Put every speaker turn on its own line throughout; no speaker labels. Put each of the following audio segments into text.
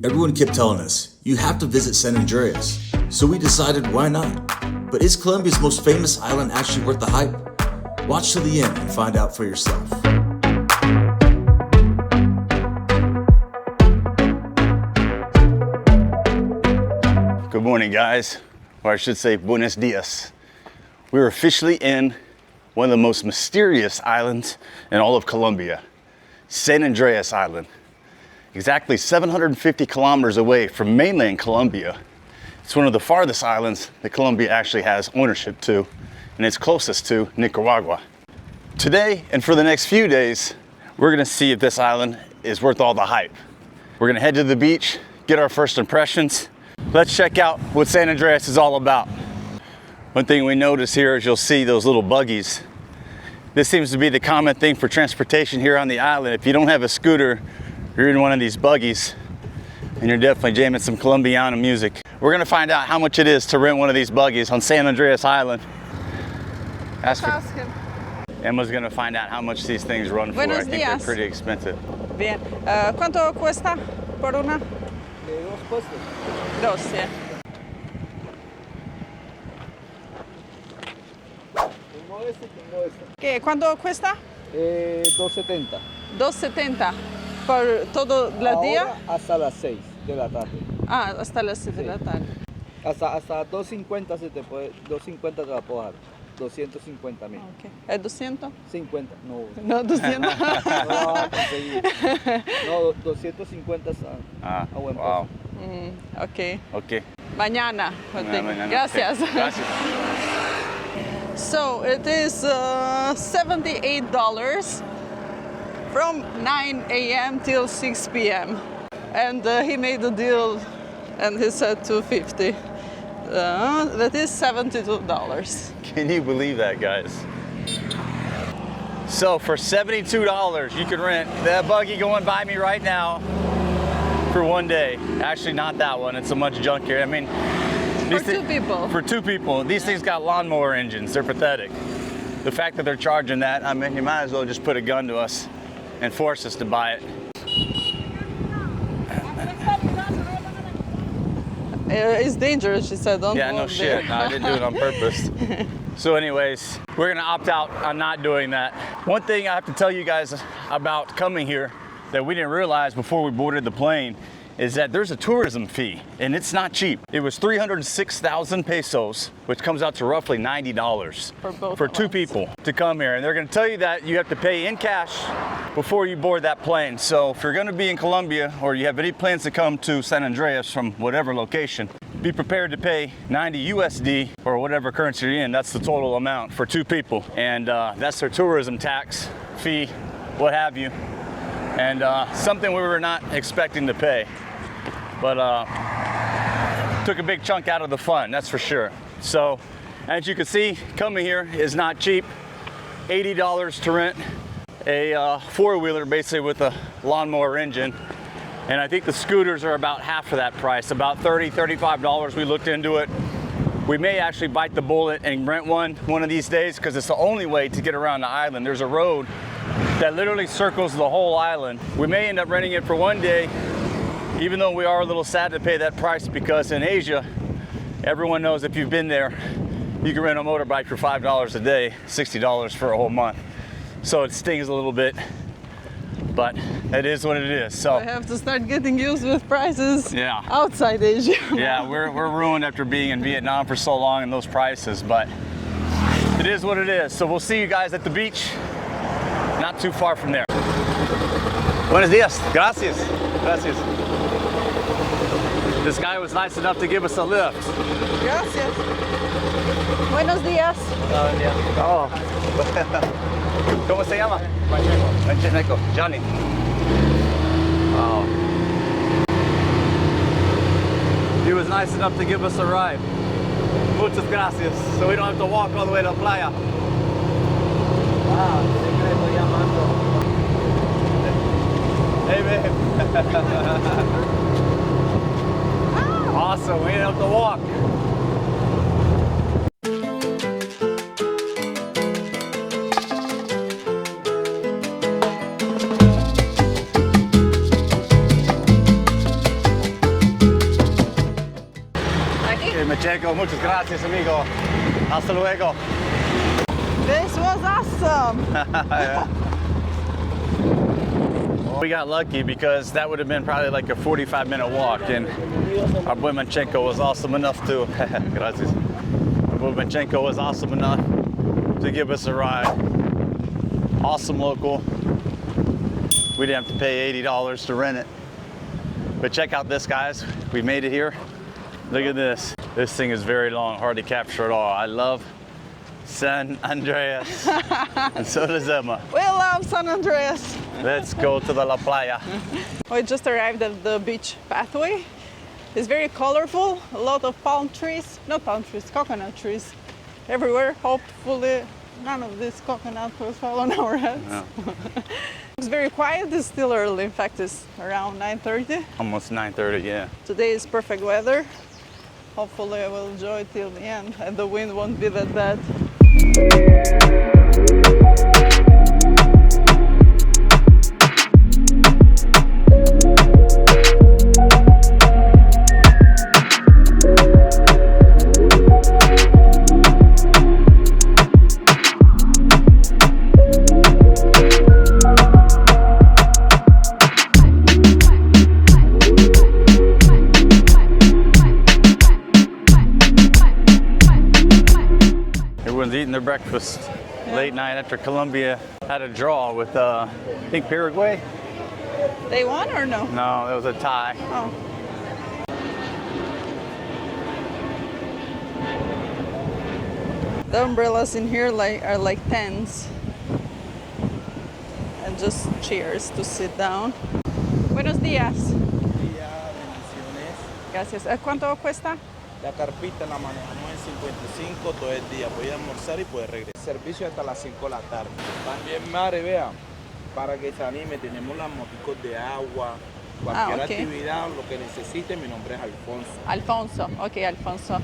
Everyone kept telling us, you have to visit San Andrés. So we decided, why not? But is Colombia's most famous island actually worth the hype? Watch till the end and find out for yourself.
Good morning, guys, or I should say buenos dias. We're officially in one of the most mysterious islands in all of Colombia, San Andrés Island. Exactly 750 kilometers away from mainland Colombia. It's one of the farthest islands that Colombia actually has ownership to, and it's closest to Nicaragua. Today, and for the next few days, we're gonna see if this island is worth all the hype. We're gonna head to the beach, get our first impressions. Let's check out what San Andrés is all about. One thing we notice here is you'll see those little buggies. This seems to be the common thing for transportation here on the island. If you don't have a scooter, you're in one of these buggies, and you're definitely jamming some Colombian music. We're gonna find out how much it is to rent one of these buggies on San Andrés Island.
Ask him.
Emma's gonna find out how much these things run for.
Buenos
I think
días.
they're pretty expensive.
Bien. ¿Cuánto cuesta por una?
Dos puestos.
Dos, yeah.
Tengo este.
¿Qué? ¿Cuánto cuesta?
2.70.
2.70 por todo el día.
Ahora hasta las 6 de la tarde.
Ah, hasta las 6 de la tarde.
Hasta 2.50 se te puede, 2.50 te la puedo dar. 250.000.
Okay. ¿Es 200?
50, no.
No, 200.
No la vas a conseguir. No, 250 a buen
wow.
precio.
Okay.
Okay.
Mañana.
Mañana.
Gracias.
Okay. Gracias.
So it is $78 from 9 a.m. till 6 p.m. And he made a deal and he said $250. That is $72.
Can you believe that, guys? So for $72, you could rent that buggy going by me right now for one day. Actually, not that one. It's a much junkier. I mean,
For two people.
For two people. These things got lawnmower engines. They're pathetic. The fact that they're charging that, I mean, you might as well just put a gun to us and force us to buy it.
It's dangerous, she said. Don't
Yeah, no
walk
shit.
there.
No, I didn't do it on purpose. So anyways, we're gonna opt out on not doing that. One thing I have to tell you guys about coming here that we didn't realize before we boarded the plane is that there's a tourism fee, and it's not cheap. It was 306,000 pesos, which comes out to roughly $90 for two people to come here. And they're gonna tell you that you have to pay in cash before you board that plane. So if you're gonna be in Colombia or you have any plans to come to San Andrés from whatever location, be prepared to pay 90 USD or whatever currency you're in. That's the total amount for two people. And that's their tourism tax, fee, what have you. And something we were not expecting to pay. But took a big chunk out of the fun, that's for sure. So, as you can see, coming here is not cheap. $80 to rent a four-wheeler, basically with a lawnmower engine. And I think the scooters are about half of that price, about $30, $35. We looked into it. We may actually bite the bullet and rent one of these days because it's the only way to get around the island. There's a road that literally circles the whole island. We may end up renting it for one day, even though we are a little sad to pay that price because in Asia, everyone knows if you've been there, you can rent a motorbike for $5 a day, $60 for a whole month. So it stings a little bit, but it is what it is. So
I have to start getting used with prices outside Asia.
Yeah, we're ruined after being in Vietnam for so long and those prices, but it is what it is. So we'll see you guys at the beach, not too far from there. Buenos dias. Gracias. Gracias. This guy was nice enough to give us a lift.
Gracias. Buenos días.
Oh. ¿Cómo se llama? Mancheco. Johnny. Oh. He was nice enough to give us a ride. Muchas gracias. So we don't have to walk all the way to the playa. Hey, babe. Awesome. We didn't have to walk. Pacheco, muchas gracias, amigo. Hasta luego.
This was awesome.
We got lucky because that would have been probably like a 45-minute walk, and our boy Manchenko was awesome enough to gracias. Our boy Manchenko was awesome enough to give us a ride. Awesome local. We didn't have to pay $80 to rent it. But check out this, guys. We made it here. Look at this. This thing is very long, hard to capture at all. I love San Andrés. And so does Emma.
We love San Andrés.
Let's go to the La Playa.
We just arrived at the beach pathway. It's very colorful, a lot of palm trees, not palm trees, coconut trees everywhere. Hopefully none of this coconut will fall on our heads.
No.
It's very quiet, it's still early. In fact, it's around 9:30.
Almost 9:30, yeah.
Today is perfect weather. Hopefully I will enjoy it till the end and the wind won't be that bad.
Eating their breakfast late night after Colombia had a draw with I think Paraguay.
They won or no?
No, it was a tie.
Oh. The umbrellas in here are like tents and just chairs to sit down. Buenos días. Gracias. ¿Cuánto cuesta?
La carpita la manejamos en 55 todo el día. Voy a almorzar y puede regresar. Servicio hasta las 5 de la tarde. También, madre, vea, para que se anime, tenemos las moticos de agua, cualquier actividad, lo que necesite. Mi nombre es Alfonso.
Alfonso, ok, Alfonso.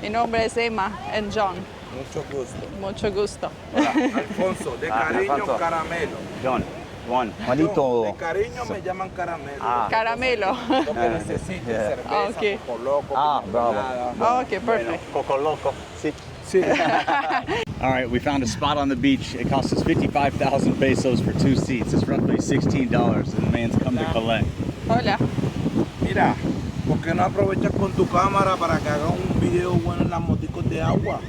Mi nombre es Emma and John.
Mucho gusto.
Mucho gusto.
Hola, Alfonso, de cariño,
Alfonso.
Caramelo.
John, Juan,
No,
Juanito.
de cariño me llaman Caramelo.
Caramelo.
Lo que necesite, cerveza,
ok.
Coco Loco,
bravo.
limonada.
Ok, perfect.
Coco Loco. Sí.
Sí.
All right, we found a spot on the beach. It cost us 55,000 pesos for 2 seats. It's roughly $16, and the man's come to collect.
Hola.
Mira, ¿por qué no aprovechas con tu cámara para que hagas un video bueno en las moticos de agua?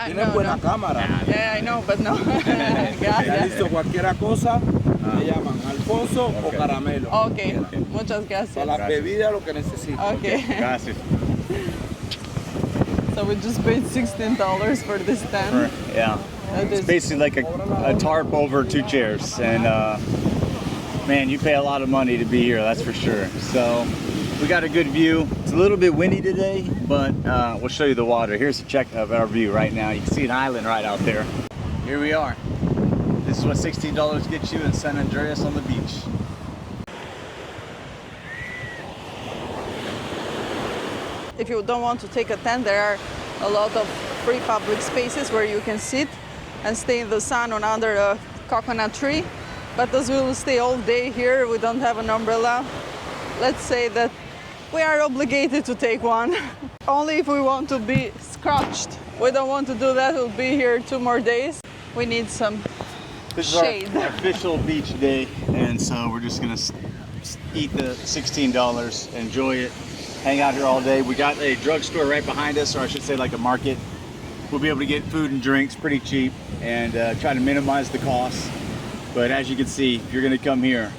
Tienes buena cámara.
Yeah, I know, but no.
Ya
Gracias.
listo, cualquier cosa, me llaman Alfonso o Caramelo.
Ok, muchas
Para
gracias.
las bebidas, lo que necesites.
Ok.
Gracias.
So we just paid $16 for this tent.
Yeah. It's basically like a tarp over 2 chairs. And man, you pay a lot of money to be here, that's for sure. So we got a good view. It's a little bit windy today, but we'll show you the water. Here's a check of our view right now. You can see an island right out there. Here we are. This is what $16 gets you in San Andrés on the beach.
If you don't want to take a tent, there are a lot of free public spaces where you can sit and stay in the sun under a coconut tree. But as we will stay all day here, we don't have an umbrella. Let's say that we are obligated to take one. Only if we want to be scorched. We don't want to do that, we'll be here 2 more days. We need some shade.
This is our official beach day, and so we're just gonna eat the $16, enjoy it, hang out here all day. We got a drugstore right behind us, or I should say like a market. We'll be able to get food and drinks pretty cheap and try to minimize the costs. But as you can see, if you're gonna come here,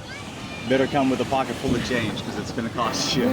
better come with a pocket full of change because it's gonna cost you.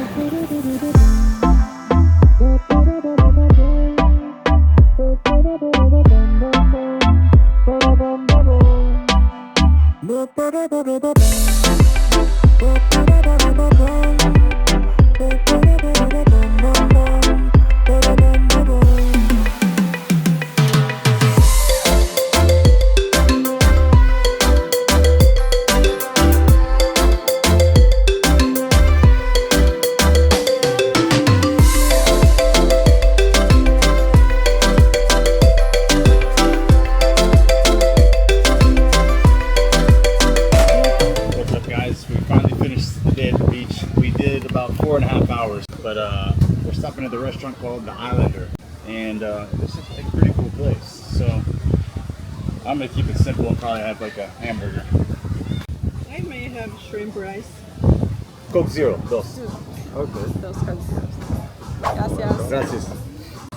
4.5 hours. But we're stopping at the restaurant called The Islander, and this is a pretty cool place. So I'm gonna keep it simple and probably have like a hamburger.
I may have shrimp rice.
Coke Zero, dos.
Okay. Those kinds of Gracias.
Gracias.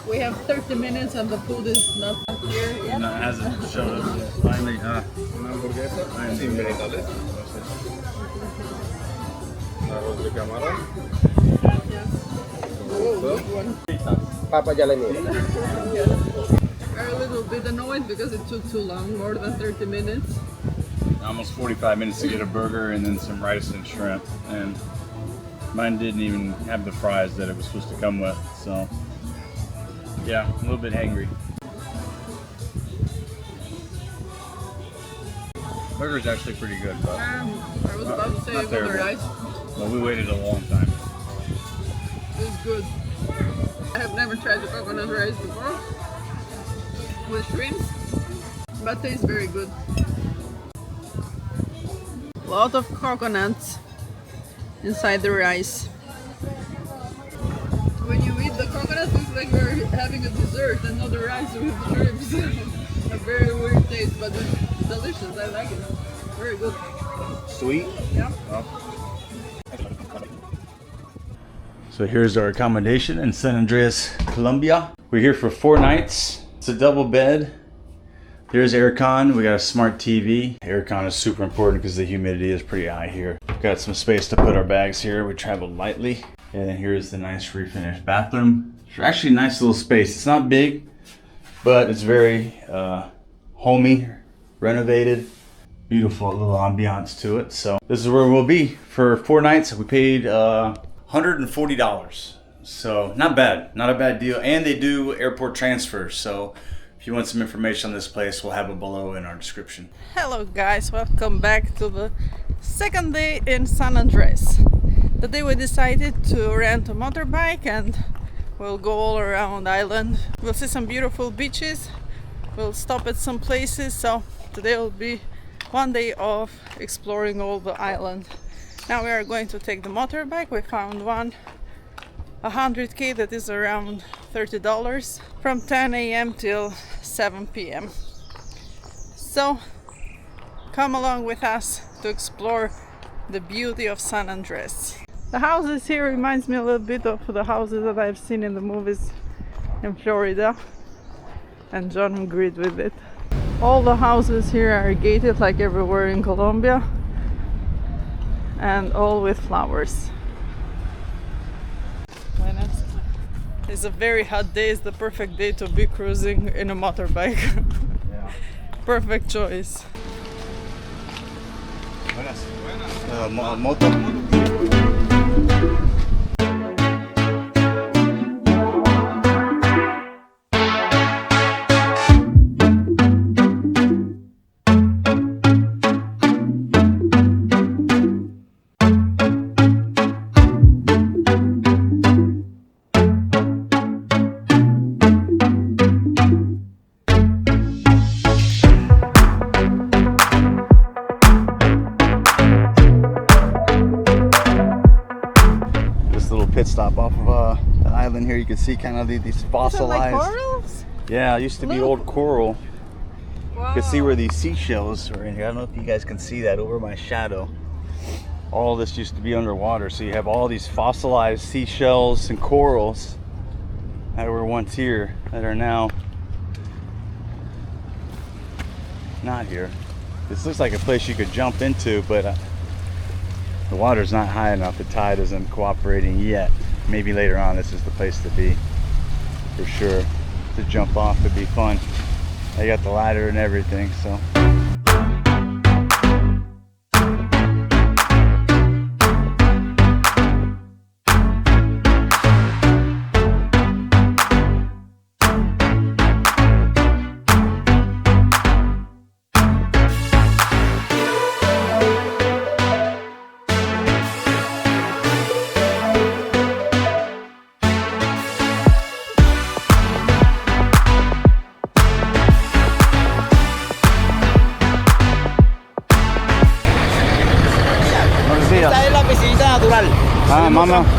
We have 30 minutes and the food is not here yet.
No, it hasn't shown up yet. Finally,
Una hamburguesa sin vegetales. Arroz de camarón.
Papa ya le miro.
We're a little bit annoyed because it took too long, more than 30 minutes.
almost 45 minutes to get a burger and then some rice and shrimp. And mine didn't even have the fries that it was supposed to come with. So yeah, a little bit hangry. Burger's actually pretty good, but
I was about to say about the rice.
Well, we waited a long time.
It's good. I have never tried the coconut rice before with shrimps, but tastes very good. A lot of coconuts inside the rice. When you eat the coconut, it's like we're having a dessert and not the rice with shrimps. A very weird taste, but it's delicious. I like it. Very good.
Sweet?
Yeah.
Oh. So here's our accommodation in San Andrés, Colombia. We're here for 4 nights. It's a double bed. There's aircon. We got a smart TV. Aircon is super important because the humidity is pretty high here. We've got some space to put our bags here. We traveled lightly. And then here's the nice refinished bathroom. It's actually a nice little space. It's not big, but it's very homey, renovated. Beautiful little ambiance to it. So this is where we'll be for 4 nights. We paid $140. So not bad, not a bad deal. And they do airport transfers. So if you want some information on this place, we'll have it below in our description.
Hello guys, welcome back to the second day in San Andrés. The day we decided to rent a motorbike and we'll go all around the island. We'll see some beautiful beaches. We'll stop at some places. So today will be one day of exploring all the island. Now we are going to take the motorbike. We found one 100k that is around $30 from 10 a.m. till 7 p.m. So come along with us to explore the beauty of San Andrés. The houses here reminds me a little bit of the houses that I've seen in the movies in Florida, and John agreed with it. All the houses here are gated like everywhere in Colombia, and all with flowers. It's a very hot day. It's the perfect day to be cruising in a motorbike.
Yeah.
Perfect choice.
Buenas. Moto. Pit stop off of the island here. You can see kind of these fossilized.
Like corals?
Yeah, it used to be old coral.
Wow.
You can see where these seashells are in here. I don't know if you guys can see that over my shadow. All this used to be underwater, so you have all these fossilized seashells and corals that were once here that are now not here. This looks like a place you could jump into, but the water's not high enough. The tide isn't cooperating yet. Maybe later on this is the place to be, for sure. To jump off would be fun. I got the ladder and everything, so.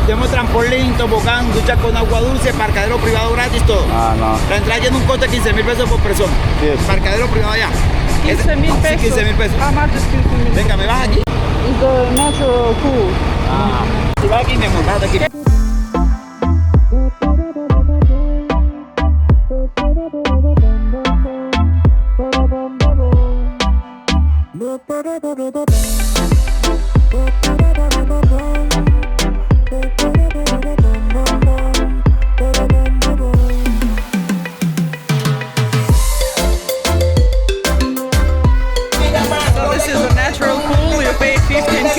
Tenemos trampolín, tobogán, ducha con agua dulce, parqueadero privado gratis, todo.
Ah, no.
La entrada tiene un costo de 15.000 pesos por persona.
Yes.
Parqueadero privado allá.
15,000
Sí,
pesos.
15.000 pesos.
How much is 15,000?
Venga, me vas aquí.
It's the natural pool.
Si vas aquí, mi amor, bájate aquí.
So this is a natural pool. You pay 15K.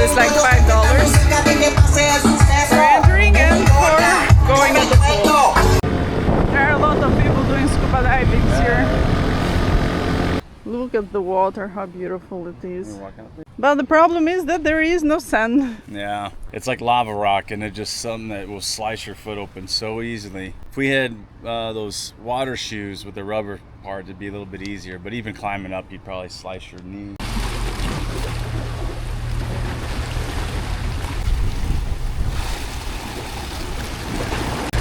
It's like $5 for entering and for going in the pool. There are a lot of people doing scuba diving here. Look at the water, how beautiful it is. But the problem is that there is no sand.
Yeah, it's like lava rock, and it's just something that will slice your foot open so easily. If we had those water shoes with the rubber part, it'd be a little bit easier, but even climbing up, you'd probably slice your knee.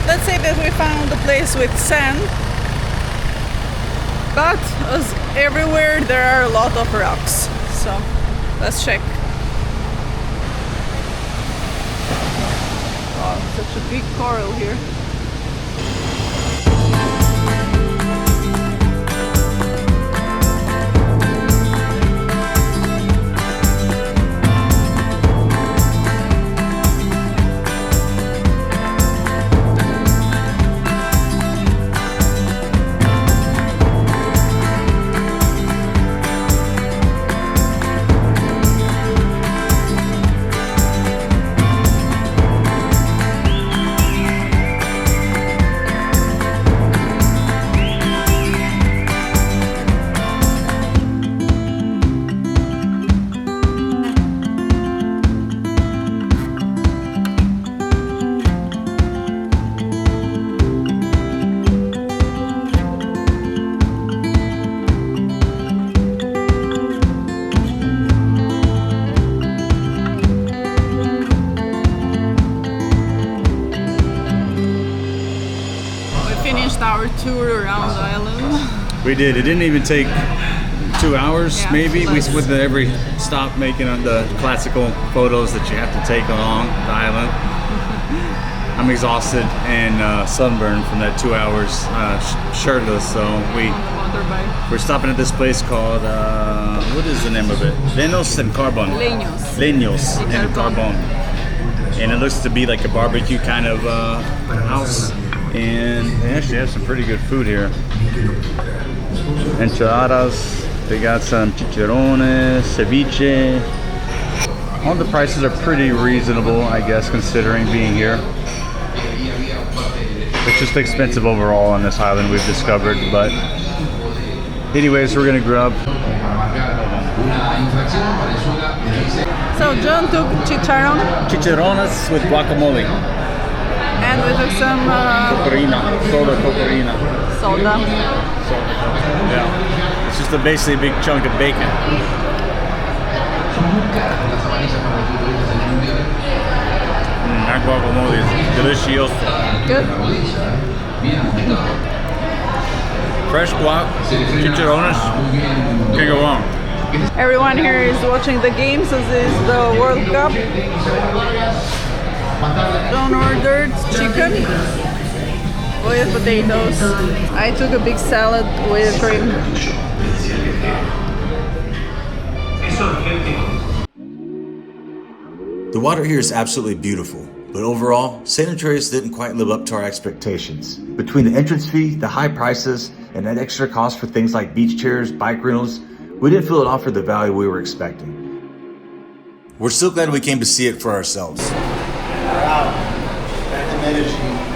Let's say that we found a place with sand, but as everywhere there are a lot of rocks. So let's check. Wow, such a big coral here. Our tour around the island.
We did. It didn't even take 2 hours,
Yeah,
maybe.
less.
With every stop making on the classical photos that you have to take along the island. I'm exhausted and sunburned from that 2 hours shirtless, so we're stopping at this place called what is the name of it? Leños and Carbon. Leños and Carbon. And it looks to be like a barbecue kind of house. And they actually have some pretty good food here. Enchiladas, they got some chicharrones, ceviche. All the prices are pretty reasonable, I guess, considering being here. It's just expensive overall on this island, we've discovered, but anyways, we're gonna grab.
So John took chicharron
Chicharrones with guacamole.
and we took some
Cocorina, cocorina.
soda.
Yeah, it's just basically a big chunk of bacon. That guacamole is delicious.
Good.
Fresh guac, chicharrones, can't go wrong.
Everyone here is watching the games as is the World Cup. John ordered chicken with potatoes. I took a big salad with cream.
The water here is absolutely beautiful, but overall, San Andrés didn't quite live up to our expectations. Between the entrance fee, the high prices, and that extra cost for things like beach chairs, bike rentals, we didn't feel it offered the value we were expecting. We're still glad we came to see it for ourselves.
Wow, that's amazing.